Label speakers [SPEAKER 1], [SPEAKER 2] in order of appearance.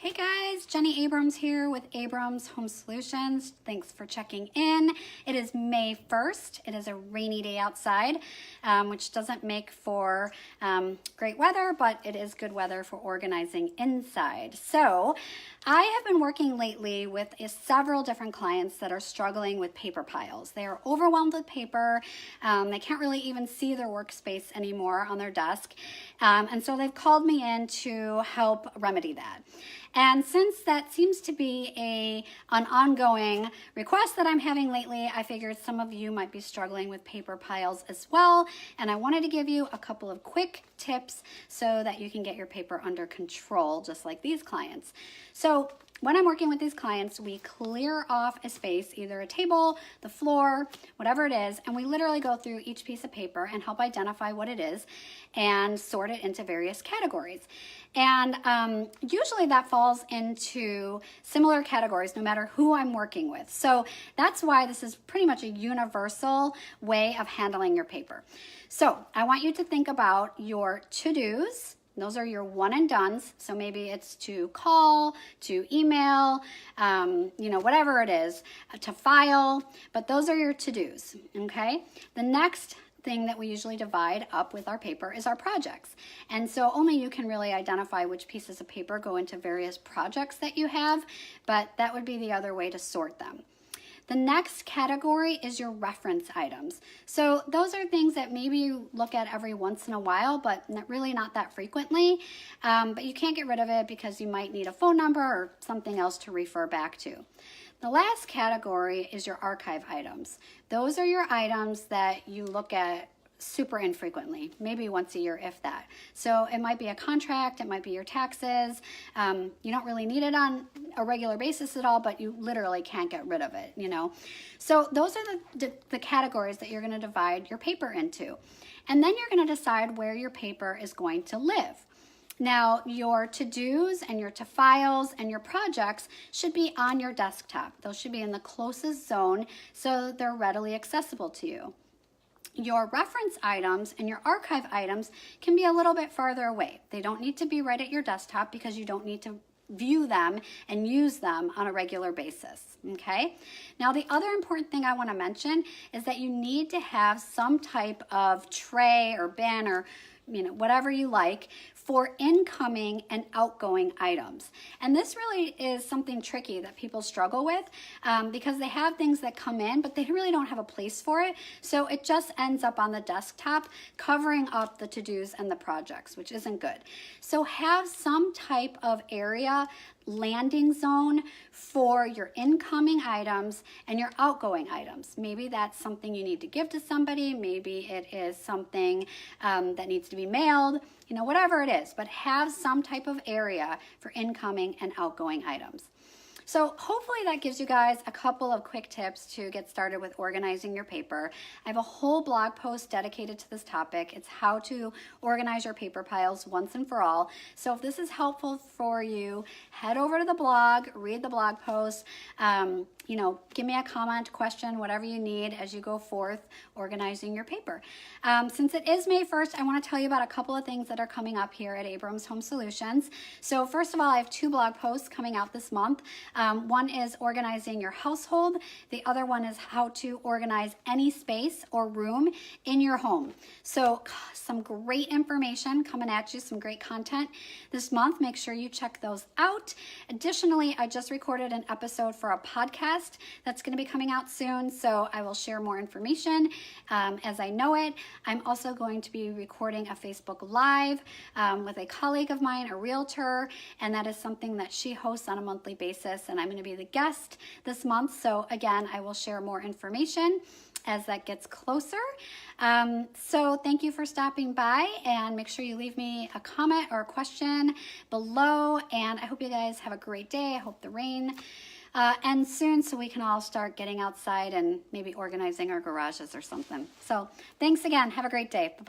[SPEAKER 1] Hey guys, Jenny Abrams here with Abrams Home Solutions. Thanks for checking in. It is May 1st. It is a rainy day outside, which doesn't make for great weather, but it is good weather for organizing inside. So I have been working lately with several different clients that are struggling with paper piles. They are overwhelmed with paper. They can't really even see their workspace anymore on their desk. And so they've called me in to help remedy that. And since that seems to be an ongoing request that I'm having lately, I figured some of you might be struggling with paper piles as well. And I wanted to give you a couple of quick tips so that you can get your paper under control, just like these clients. So when I'm working with these clients, we clear off a space, either a table, the floor, whatever it is, and we literally go through each piece of paper and help identify what it is and sort it into various categories. And usually that falls into similar categories no matter who I'm working with. So that's why this is pretty much a universal way of handling your paper. So I want you to think about your to-dos. Those are your one and dones. So maybe it's to call, to email, whatever it is, to file, but those are your to-dos, okay? The next thing that we usually divide up with our paper is our projects. And so only you can really identify which pieces of paper go into various projects that you have, but that would be the other way to sort them. The next category is your reference items. So those are things that maybe you look at every once in a while, but really not that frequently. But you can't get rid of it because you might need a phone number or something else to refer back to. The last category is your archive items. Those are your items that you look at super infrequently, maybe once a year, if that. So it might be a contract, it might be your taxes. You don't really need it on a regular basis at all, but you literally can't get rid of it, So those are the categories that you're going to divide your paper into. And then you're going to decide where your paper is going to live. Now, your to-dos and your to-files and your projects should be on your desktop. Those should be in the closest zone so they're readily accessible to you. Your reference items and your archive items can be a little bit farther away. They don't need to be right at your desktop because you don't need to view them and use them on a regular basis, okay? Now, the other important thing I want to mention is that you need to have some type of tray or bin or whatever you like for incoming and outgoing items. And this really is something tricky that people struggle with because they have things that come in, but they really don't have a place for it. So it just ends up on the desktop covering up the to-dos and the projects, which isn't good. So have some type of area landing zone for your incoming items and your outgoing items. Maybe that's something you need to give to somebody. Maybe it is something that needs to be mailed, whatever it is, but have some type of area for incoming and outgoing items. So hopefully that gives you guys a couple of quick tips to get started with organizing your paper. I have a whole blog post dedicated to this topic. It's how to organize your paper piles once and for all. So if this is helpful for you, head over to the blog, read the blog post, give me a comment, question, whatever you need as you go forth organizing your paper. Since it is May 1st, I want to tell you about a couple of things that are coming up here at Abrams Home Solutions. So first of all, I have 2 blog posts coming out this month. One is organizing your household. The other one is how to organize any space or room in your home. So some great information coming at you, some great content this month. Make sure you check those out. Additionally, I just recorded an episode for a podcast that's going to be coming out soon, so I will share more information as I know it. I'm also going to be recording a Facebook Live with a colleague of mine, a realtor, and that is something that she hosts on a monthly basis, and I'm going to be the guest this month. So again, I will share more information as that gets closer. So thank you for stopping by, and make sure you leave me a comment or a question below, and I hope you guys have a great day. I hope the rain ends soon so we can all start getting outside and maybe organizing our garages or something. So thanks again. Have a great day. Bye-bye.